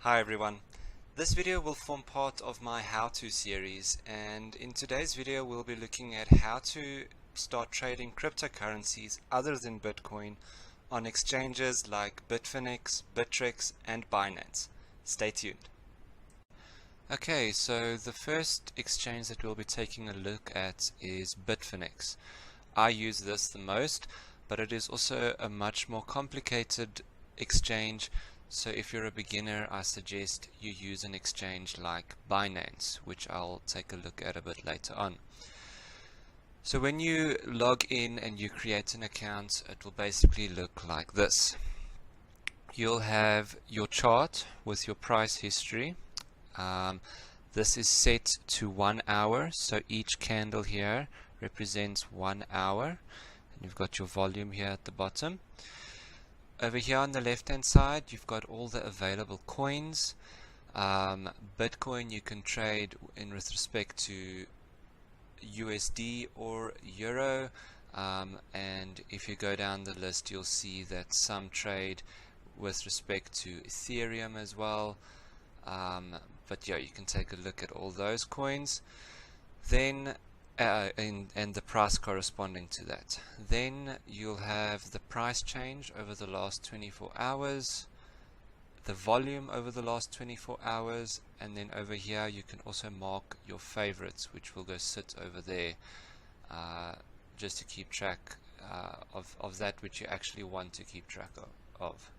Hi everyone. This video will form part of my how-to series, and in today's video we'll be looking at how to start trading cryptocurrencies other than Bitcoin on exchanges like Bitfinex, Bittrex and Binance. Stay tuned. Okay, so the first exchange that we'll be taking a look at is Bitfinex. I use this the most, but it is also a much more complicated exchange. So if you're a beginner, I suggest you use an exchange like Binance, which I'll take a look at a bit later on. So when you log in and you create an account, it will basically look like this. You'll have your chart with your price history. This is set to 1 hour, so each candle here represents 1 hour. And you've got your volume here at the bottom. Over here on the left hand side you've got all the available coins. Bitcoin you can trade in with respect to USD or Euro, and if you go down the list you'll see that some trade with respect to Ethereum as well, but yeah, you can take a look at all those coins. Then and the price corresponding to that. Then you'll have the price change over the last 24 hours, the volume over the last 24 hours, and then over here you can also mark your favorites, which will go sit over there, just to keep track of that which you actually want to keep track of.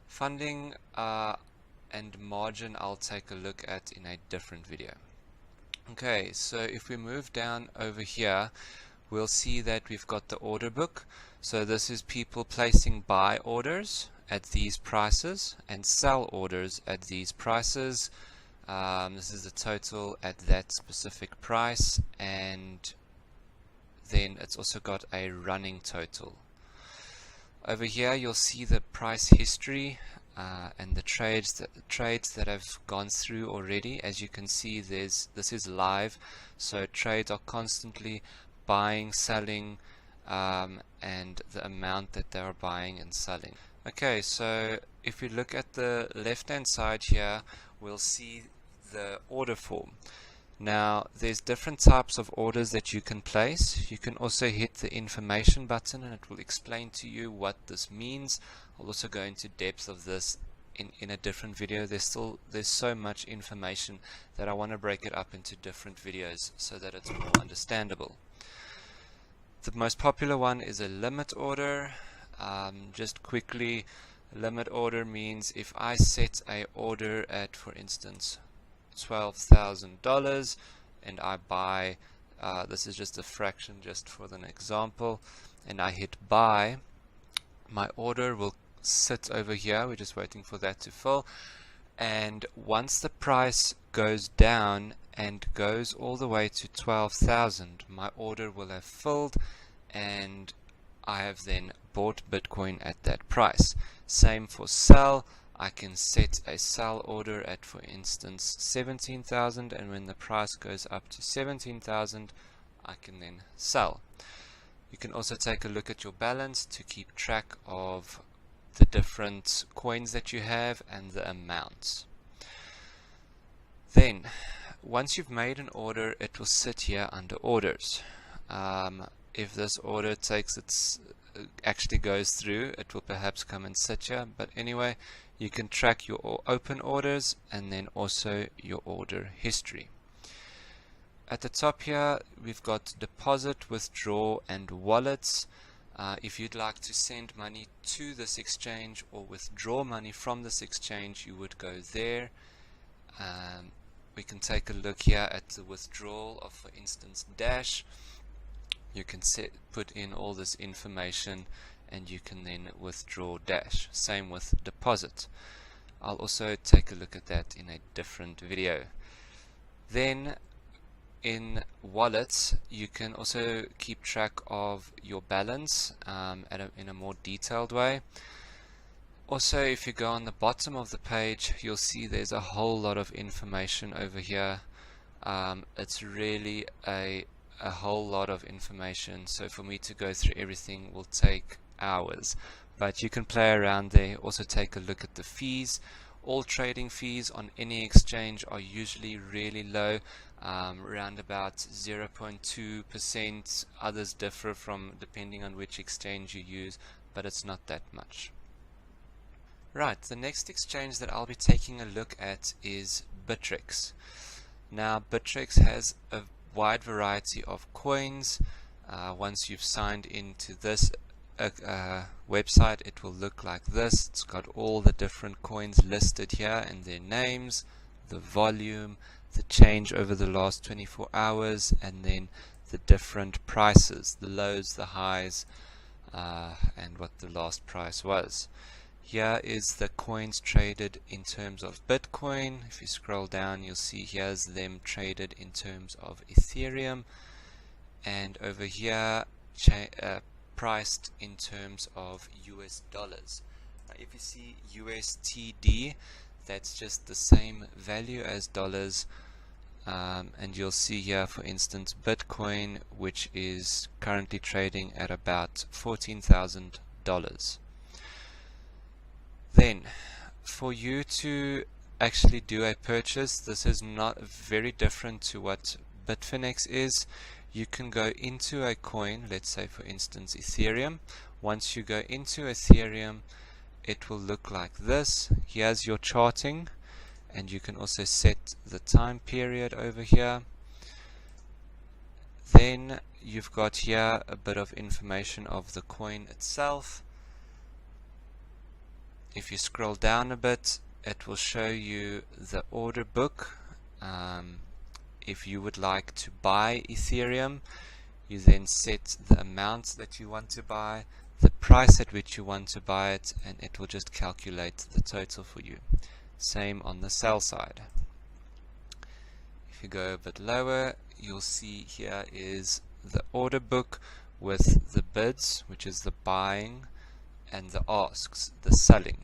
Funding and margin I'll take a look at in a different video. Okay, so if we move down over here, we'll see that we've got the order book. So this is people placing buy orders at these prices and sell orders at these prices. This is the total at that specific price, and then it's also got a running total. Over here you'll see the price history and the trades that have gone through already. As you can see, this is live, so trades are constantly buying, selling, and the amount that they are buying and selling. Okay, so if we look at the left hand side here, we'll see the order form. Now there's different types of orders that you can place. You can also hit the information button and it will explain to you what this means. I'll also go into depth of this in a different video. There's so much information that I want to break it up into different videos so that it's more understandable. The most popular one is a limit order. Just quickly, limit order means if I set a order at, for instance, $12,000 and I buy, this is just a fraction just for an example, and I hit buy, my order will sit over here. We're just waiting for that to fill, and once the price goes down and goes all the way to 12,000, my order will have filled and I have then bought Bitcoin at that price. Same for sell. I can set a sell order at, for instance, 17,000, and when the price goes up to 17,000 I can then sell. You can also take a look at your balance to keep track of the different coins that you have and the amounts. Then once you've made an order, it will sit here under orders. If this order actually goes through, it will perhaps come and sit here, but anyway, you can track your open orders and then also your order history. At the top here we've got deposit, withdraw and wallets. If you'd like to send money to this exchange or withdraw money from this exchange, you would go there. We can take a look here at the withdrawal of, for instance, Dash. You can put in all this information and you can then withdraw Dash. Same with deposit. I'll also take a look at that in a different video. Then in wallets you can also keep track of your balance in a more detailed way. Also, if you go on the bottom of the page, you'll see there's a whole lot of information over here. It's really a whole lot of information, so for me to go through everything will take hours, but you can play around there. Also take a look at the fees. All trading fees on any exchange are usually really low, around about 0.2%. Others differ from depending on which exchange you use, but it's not that much. Right, the next exchange that I'll be taking a look at is Bittrex. Now, Bittrex has a wide variety of coins. Once you've signed into this website, it will look like this. It's got all the different coins listed here and their names, the volume, the change over the last 24 hours, and then the different prices, the lows, the highs, and what the last price was. Here is the coins traded in terms of Bitcoin. If you scroll down, you'll see here's them traded in terms of Ethereum, and over here priced in terms of US dollars. Now, if you see USTD, that's just the same value as dollars, and you'll see here, for instance, Bitcoin, which is currently trading at about $14,000. Then, for you to actually do a purchase, this is not very different to what Bitfinex is. You can go into a coin, let's say for instance Ethereum. Once you go into Ethereum, it will look like this. Here's your charting, and you can also set the time period over here. Then you've got here a bit of information of the coin itself. If you scroll down a bit, it will show you the order book. If you would like to buy Ethereum, you then set the amount that you want to buy, the price at which you want to buy it, and it will just calculate the total for you. Same on the sell side. If you go a bit lower, you'll see here is the order book with the bids, which is the buying, and the asks, the selling.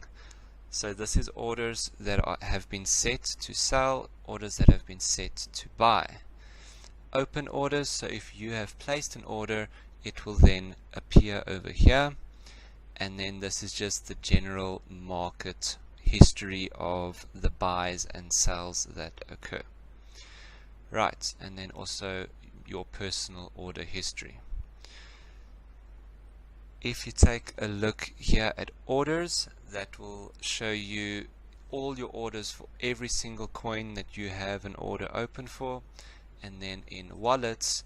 So this is orders that have been set to sell, orders that have been set to buy. Open orders, so if you have placed an order, it will then appear over here, and then this is just the general market history of the buys and sells that occur. Right, and then also your personal order history. If you take a look here at orders, that will show you all your orders for every single coin that you have an order open for. And then in wallets,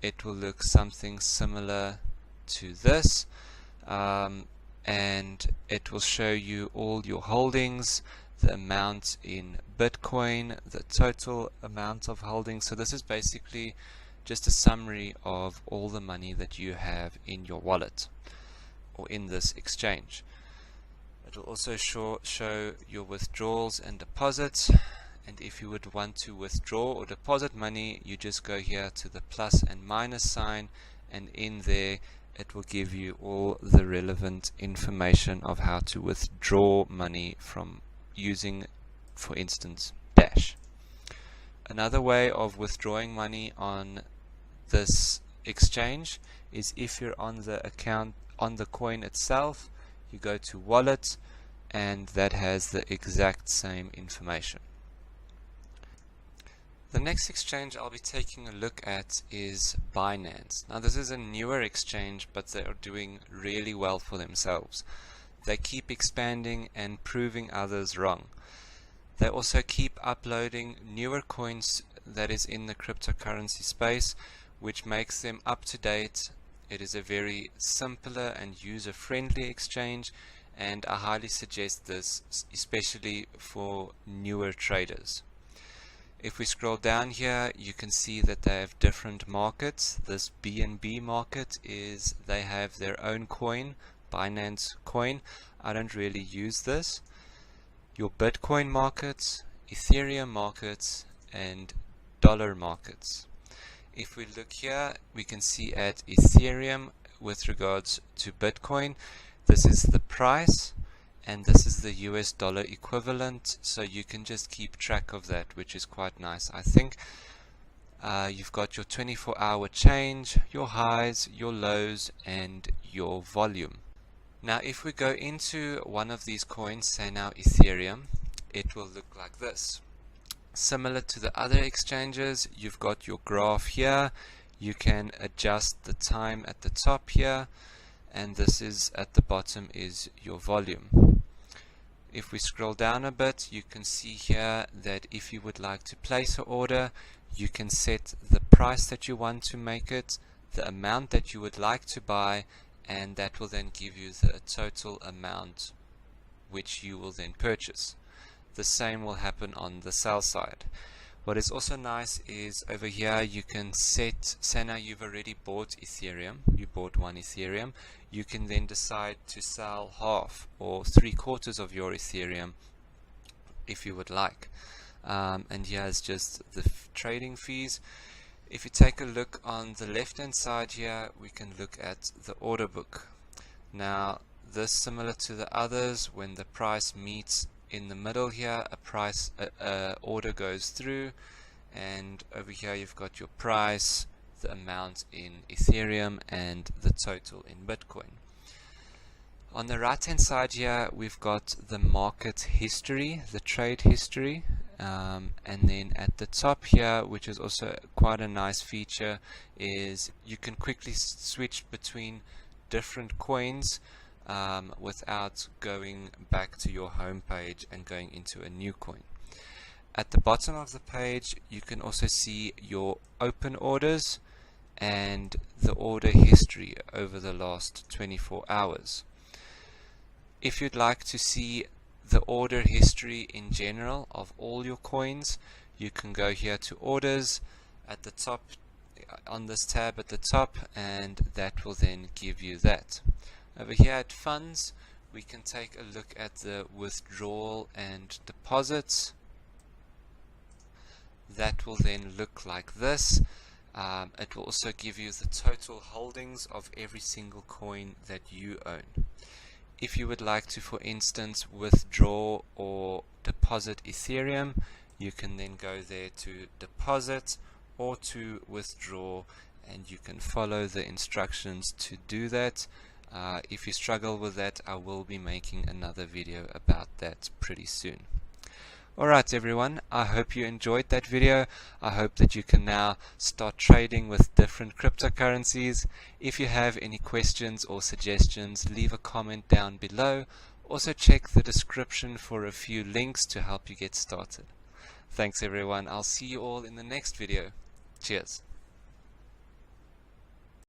it will look something similar to this, and it will show you all your holdings, the amount in Bitcoin, the total amount of holdings. So this is basically just a summary of all the money that you have in your wallet or in this exchange. It will also show your withdrawals and deposits, and if you would want to withdraw or deposit money, you just go here to the plus and minus sign, and in there it will give you all the relevant information of how to withdraw money from using, for instance, Dash. Another way of withdrawing money on this exchange is if you're on the account on the coin itself, you go to wallet, and that has the exact same information. The next exchange I'll be taking a look at is Binance. Now this is a newer exchange, but they are doing really well for themselves. They keep expanding and proving others wrong. They also keep uploading newer coins that is in the cryptocurrency space, which makes them up to date. It is a very simpler and user-friendly exchange, and I highly suggest this, especially for newer traders. If we scroll down here, you can see that they have different markets. This BNB market is, they have their own coin, Binance coin. I don't really use this. Your Bitcoin markets, Ethereum markets, and dollar markets. If we look here, we can see at Ethereum with regards to Bitcoin, this is the price, and this is the US dollar equivalent, so you can just keep track of that, which is quite nice, I think. You've got your 24-hour change, your highs, your lows, and your volume. Now if we go into one of these coins, say now Ethereum, it will look like this. Similar to the other exchanges, you've got your graph here. You can adjust the time at the top here, and this is at the bottom is your volume. If we scroll down a bit, you can see here that if you would like to place an order, you can set the price that you want to make it, the amount that you would like to buy, and that will then give you the total amount which you will then purchase. The same will happen on the sell side. What is also nice is over here you can set, say now you've already bought Ethereum, you bought 1 Ethereum, you can then decide to sell half or 3/4 of your Ethereum if you would like. And here's just the trading fees. If you take a look on the left hand side here, we can look at the order book. Now this, similar to the others, when the price meets in the middle here, a order goes through, and over here you've got your price, the amount in Ethereum, and the total in Bitcoin. On the right hand side here we've got the market history, the trade history, and then at the top here, which is also quite a nice feature, is you can quickly switch between different coins without going back to your home page and going into a new coin. At the bottom of the page you can also see your open orders and the order history over the last 24 hours. If you'd like to see the order history in general of all your coins, you can go here to orders at the top on this tab at the top, and that will then give you that. Over here at funds, we can take a look at the withdrawal and deposits. That will then look like this. It will also give you the total holdings of every single coin that you own. If you would like to, for instance, withdraw or deposit Ethereum, you can then go there to deposit or to withdraw, and you can follow the instructions to do that. If you struggle with that, I will be making another video about that pretty soon. Alright everyone, I hope you enjoyed that video. I hope that you can now start trading with different cryptocurrencies. If you have any questions or suggestions, leave a comment down below. Also check the description for a few links to help you get started. Thanks everyone, I'll see you all in the next video. Cheers.